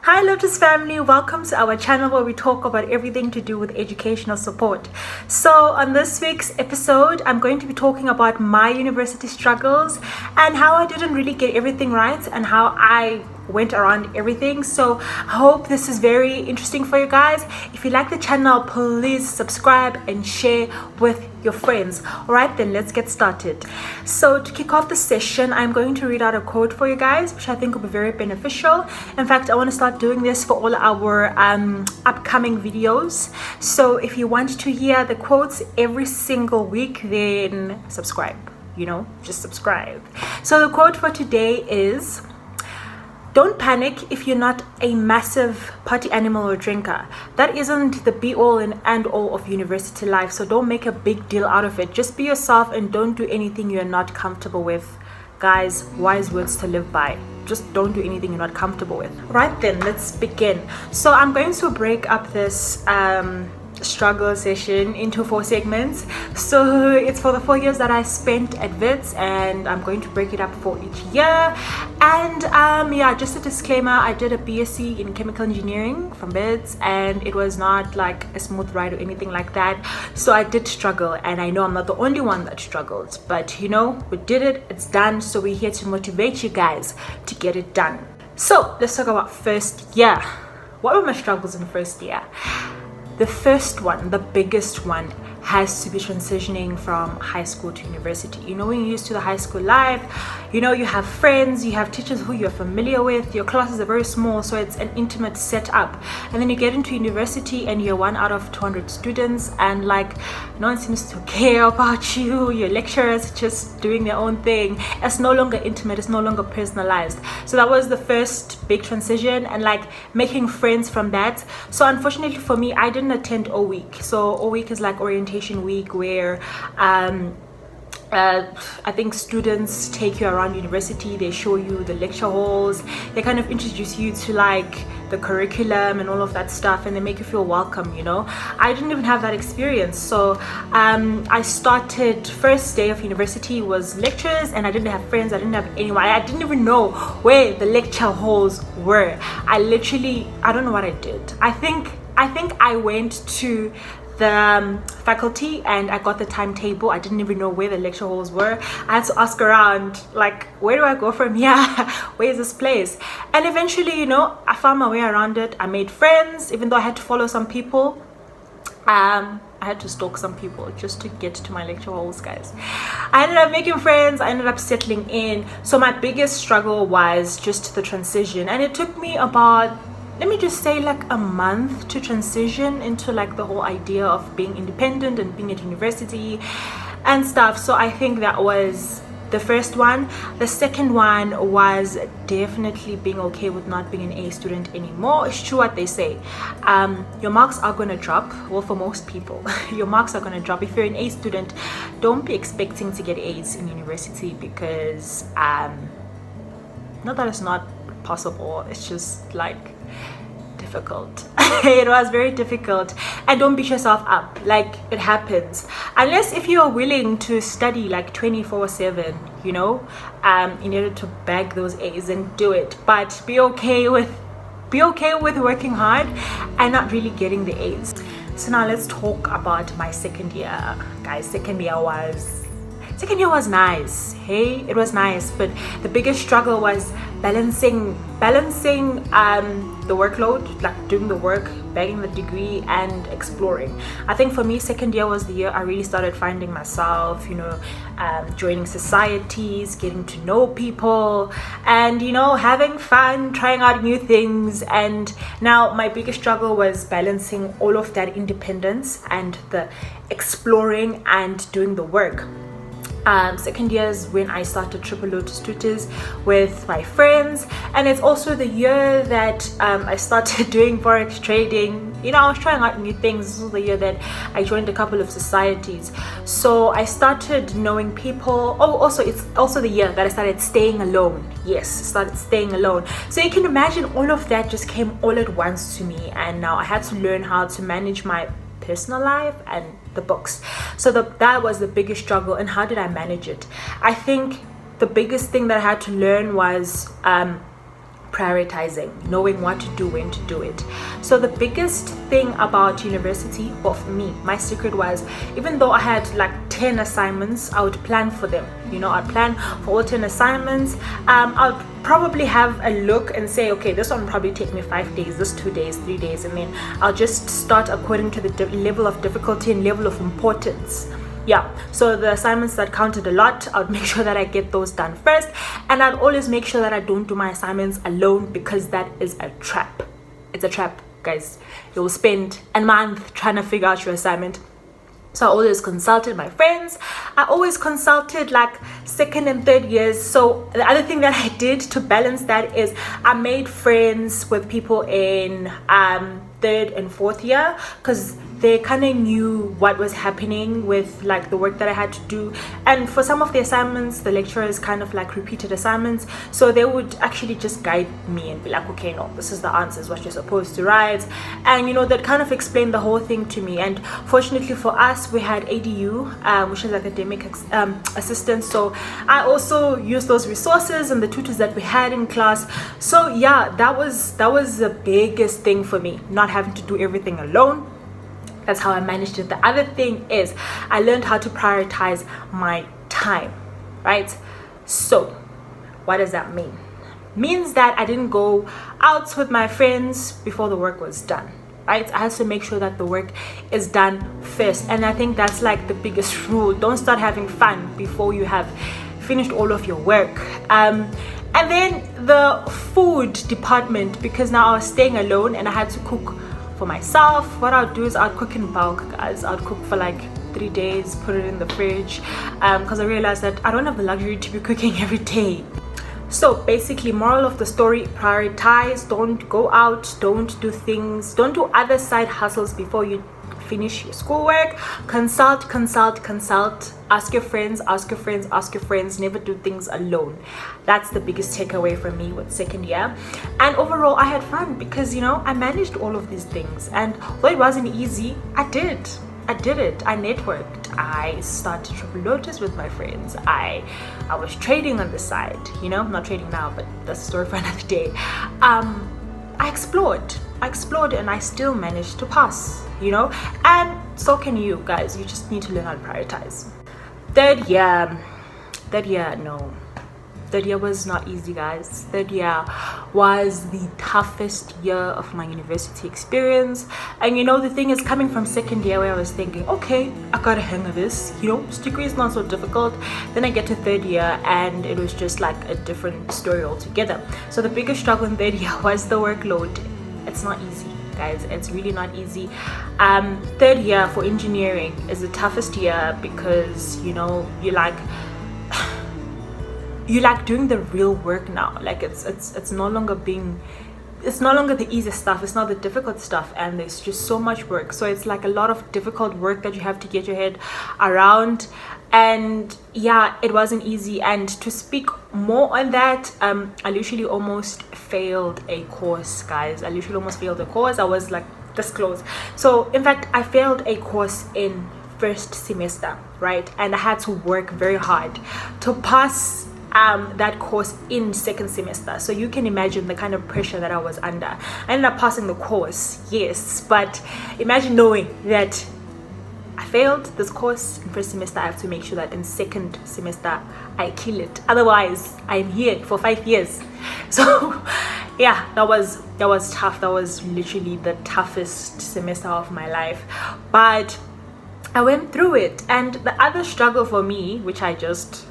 Hi Lotus family, welcome to our channel where we talk about everything to do with educational support. So on this week's episode, I'm going to be talking about my university struggles and how I didn't really get everything right and how I went around everything. So I hope this is very interesting for you guys. If you like the channel, please subscribe and share with your friends. Alright, then let's get started. So to kick off the session, I'm going to read out a quote for you guys, which I think will be very beneficial. In fact, I want to start doing this for all our upcoming videos. So if you want to hear the quotes every single week, then subscribe, just subscribe. So the quote for today is: don't panic if you're not a massive party animal or drinker. That isn't the be-all and end-all of university life, so don't make a big deal out of it. Just be yourself and don't do anything you're not comfortable with. Guys, wise words to live by. Just don't do anything you're not comfortable with. Right then, let's begin. So I'm going to break up this struggle session into 4 segments. So it's for the 4 years that I spent at Wits, and I'm going to break it up for each year. And yeah, just a disclaimer, I did a BSc in chemical engineering from Wits, and it was not like a smooth ride or anything like that. So I did struggle, and I know I'm not the only one that struggled, but we did it, it's done. So we're here to motivate you guys to get it done. So let's talk about first year. What were my struggles in first year? The first one, the biggest one, has to be transitioning from high school to university. When you're used to the high school life, you have friends, you have teachers who you're familiar with, your classes are very small, so it's an intimate setup. And then you get into university and you're one out of 200 students, and no one seems to care about you. Your lecturers just doing their own thing. It's no longer intimate, it's no longer personalized. So that was the first big transition, and making friends from that. So unfortunately for me, I didn't attend O week. So O week is like orientation week, where I think students take you around university. They show you the lecture halls, they kind of introduce you to the curriculum and all of that stuff, and they make you feel welcome. I didn't even have that experience. So I started, first day of university was lectures, and I didn't have friends, I didn't have anyone. I didn't even know where the lecture halls were. I don't know what I did. I think I went to the faculty and I got the timetable. I didn't even know where the lecture halls were. I had to ask around, where do I go from here? Where is this place? And eventually, I found my way around it. I made friends, even though I had to follow some people. I had to stalk some people just to get to my lecture halls, guys. I ended up making friends. I ended up settling in. So my biggest struggle was just the transition, and it took me about, let me just say, a month to transition into the whole idea of being independent and being at university and stuff. So I think that was the first one. The second one was definitely being okay with not being an A student anymore. It's true what they say. Your marks are going to drop. Well, for most people, your marks are going to drop. If you're an A student, don't be expecting to get A's in university, because not that it's not possible, it's just difficult. It was very difficult. And don't beat yourself up. It happens, unless if you're willing to study 24/7, in order to bag those A's, and do it. But be okay with working hard and not really getting the A's. So now let's talk about my second year, guys. Second year was nice. Hey, it was nice, but the biggest struggle was balancing the workload, doing the work, bagging the degree, and exploring. I think for me, second year was the year I really started finding myself, joining societies, getting to know people, and having fun, trying out new things. And now my biggest struggle was balancing all of that independence and the exploring and doing the work. Second year is when I started Triple Lotus Tutors with my friends, and it's also the year that I started doing forex trading. I was trying out new things. This was the year that I joined a couple of societies, so I started knowing people. It's also the year that I started staying alone. Started staying alone. So you can imagine, all of that just came all at once to me, and now I had to learn how to manage my personal life and the books. So that was the biggest struggle. And how did I manage it? I think the biggest thing that I had to learn was prioritizing, knowing what to do, when to do it. So the biggest thing about university, well, for me, my secret was, even though I had like 10 assignments, I would plan for them. I'd plan for all 10 assignments. I'd probably have a look and say, okay, this one will probably take me 5 days, this 2 days, 3 days, and then I'll just start according to the level of difficulty and level of importance. So the assignments that counted a lot, I would make sure that I get those done first, and I'd always make sure that I don't do my assignments alone, because that is a trap. It's a trap, guys. You'll spend a month trying to figure out your assignment. So I always consulted my friends. I always consulted like second and third years. So the other thing that I did to balance that is I made friends with people in third and fourth year, because they kind of knew what was happening with like the work that I had to do. And for some of the assignments, the lecturers kind of like repeated assignments, so they would actually just guide me and be like, okay, no, this is the answers, what you're supposed to write, and they'd kind of explain the whole thing to me. And fortunately for us, we had ADU, which is academic assistance, so I also used those resources and the tutors that we had in class. So yeah, that was the biggest thing for me, not having to do everything alone. That's how I managed it. The other thing is I learned how to prioritize my time, right? So what does that mean? Means that I didn't go out with my friends before the work was done, right? I had to make sure that the work is done first. And I think that's like the biggest rule. Don't start having fun before you have finished all of your work. And then the food department, because now I was staying alone and I had to cook for myself. What I'll do is I'll cook in bulk, guys. I'll cook for like 3 days, put it in the fridge, because I realized that I don't have the luxury to be cooking every day. So basically, moral of the story, prioritize. Don't go out, don't do other side hustles before you finish your schoolwork. Consult. Ask your friends. Never do things alone. That's the biggest takeaway from me with second year. And overall, I had fun because I managed all of these things, and though it wasn't easy, I did it. I networked. I started Triple Lotus with my friends. I was trading on the side. Not trading now, but that's a story for another day. I explored and I still managed to pass, and so can you guys. You just need to learn how to prioritize. Third year was not easy, guys. Third year was the toughest year of my university experience. And the thing is, coming from second year where I was thinking, okay, I got a hang of this, this degree is not so difficult. Then I get to third year and it was just like a different story altogether. So the biggest struggle in third year was the workload. It's not easy, guys. It's really not easy. Third year for engineering is the toughest year because you like doing the real work now. Like it's no longer the easy stuff, it's not the difficult stuff, and there's just so much work. So it's like a lot of difficult work that you have to get your head around. And yeah, it wasn't easy. And to speak more on that, I literally almost failed a course, guys. I was like this close. So in fact, I failed a course in first semester, right? And I had to work very hard to pass that course in second semester. So you can imagine the kind of pressure that I was under. I ended up passing the course, yes, but imagine knowing that I failed this course in first semester. I have to make sure that in second semester I kill it, otherwise I'm here for 5 years. So yeah, that was tough. That was literally the toughest semester of my life, but I went through it. And the other struggle for me, which I just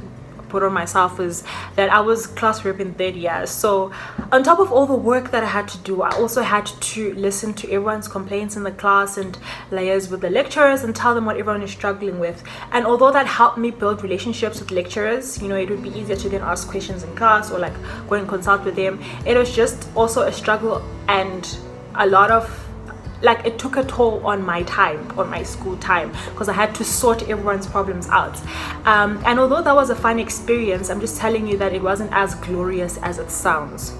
put on myself, is that I was class rep in third year. So on top of all the work that I had to do, I also had to listen to everyone's complaints in the class and liaise with the lecturers and tell them what everyone is struggling with. And although that helped me build relationships with lecturers, it would be easier to then ask questions in class or like go and consult with them, it was just also a struggle and a lot of it took a toll on my time, on my school time, because I had to sort everyone's problems out. And although that was a fun experience, I'm just telling you that it wasn't as glorious as it sounds.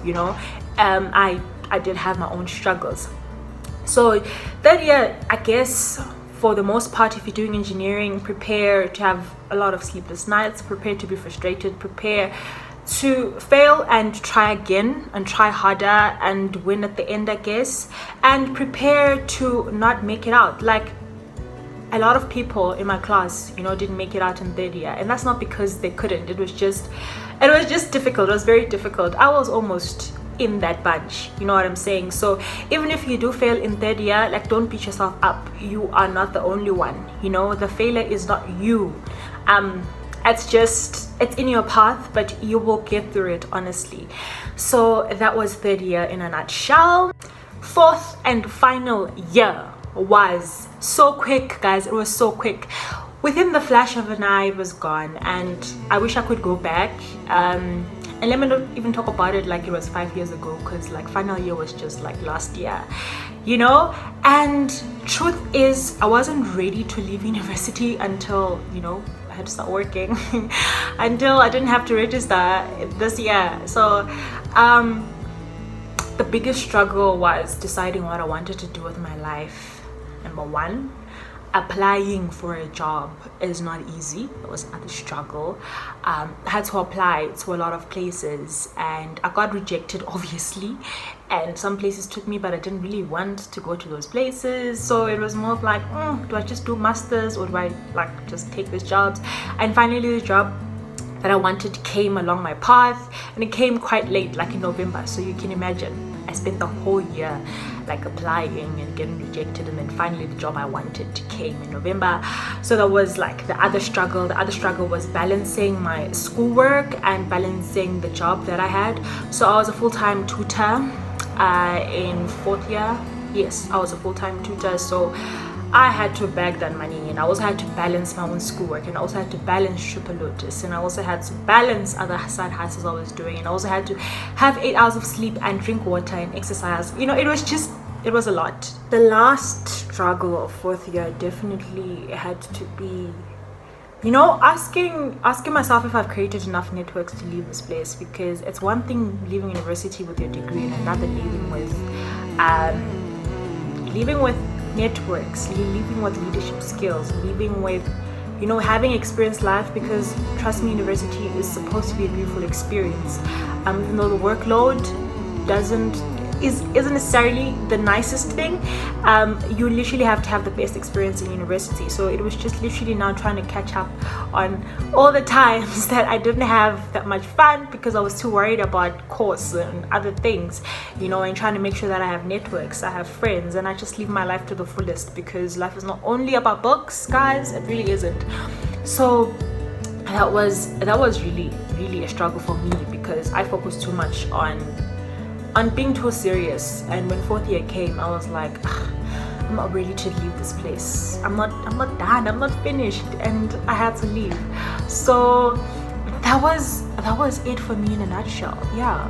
I did have my own struggles. So third year, I guess for the most part, if you're doing engineering, prepare to have a lot of sleepless nights, prepare to be frustrated, prepare to fail and try again and try harder and win at the end, I guess, and prepare to not make it out. Like, a lot of people in my class, you know, didn't make it out in third year, and that's not because they couldn't. It was just difficult. It was very difficult. I was almost in that bunch, you know what I'm saying? So even if you do fail in third year, like, don't beat yourself up. You are not the only one, you know. The failure is not you. It's in your path, but you will get through it, honestly. So that was third year in a nutshell. Fourth and final year was so quick, guys. It was so quick. Within the flash of an eye, it was gone, and I wish I could go back. And let me not even talk about it like it was 5 years ago, because like final year was just like last year, you know. And truth is, I wasn't ready to leave university until, you know, I had to start working until I didn't have to register this year. So the biggest struggle was deciding what I wanted to do with my life. Number one, applying for a job is not easy. It was another struggle. I had to apply to a lot of places, and I got rejected, obviously, and some places took me, but I didn't really want to go to those places. So it was more of like, do I just do masters, or do I like just take these jobs? And finally the job that I wanted came along my path, and it came quite late, like in November. So you can imagine, I spent the whole year like applying and getting rejected, and then finally the job I wanted came in November. So that was like the other struggle. The other struggle was balancing my schoolwork and balancing the job that I had. So I was a full-time tutor in fourth year. Yes, I was a full-time tutor, so I had to bag that money, and I also had to balance my own schoolwork, and I also had to balance Triple Lotus, and I also had to balance other side hustles I was doing, and I also had to have 8 hours of sleep and drink water and exercise. You know, it was a lot. The last struggle of fourth year definitely had to be, you know, asking myself if I've created enough networks to leave this place, because it's one thing leaving university with your degree, and another leaving with networks, living with leadership skills, living with, you know, having experienced life. Because trust me, university is supposed to be a beautiful experience, even though the workload isn't necessarily the nicest thing. You literally have to have the best experience in university. So it was just literally now trying to catch up on all the times that I didn't have that much fun because I was too worried about course and other things, you know, and trying to make sure that I have networks, I have friends, and I just live my life to the fullest, because life is not only about books, guys. It really isn't. So that was really a struggle for me, because I focused too much on being too serious. And when fourth year came, I was like, I'm not ready to leave this place. I'm not done, I'm not finished, and I had to leave. So that was it for me in a nutshell. Yeah.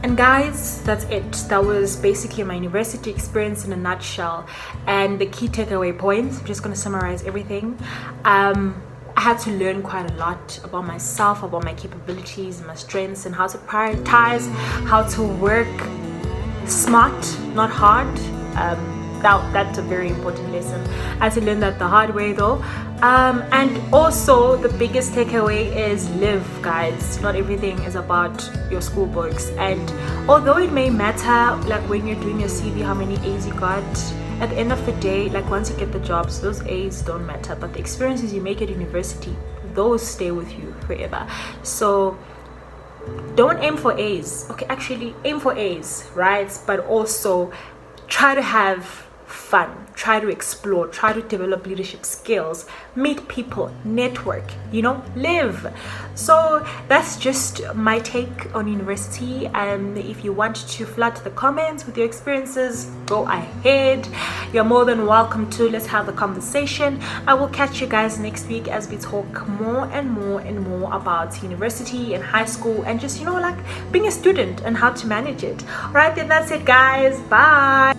And guys, that's it. That was basically my university experience in a nutshell, and the key takeaway points. I'm just going to summarize everything. I had to learn quite a lot about myself, about my capabilities, my strengths, and how to prioritize, how to work smart, not hard. That's a very important lesson. I had to learn that the hard way, though. And also the biggest takeaway is live, guys. Not everything is about your school books. And although it may matter, like when you're doing your CV, how many A's you got, at the end of the day, like once you get the jobs, those A's don't matter, but the experiences you make at university, those stay with you forever. So don't aim for A's. Okay, actually aim for A's, right? But also try to have fun, try to explore, try to develop leadership skills, meet people, network, you know, live. So that's just my take on university. If you want to flood the comments with your experiences, go ahead. You're more than welcome to. Let's have the conversation. I will catch you guys next week as we talk more and more about university and high school, and just, you know, like being a student and how to manage it. All right, then that's it, guys. Bye.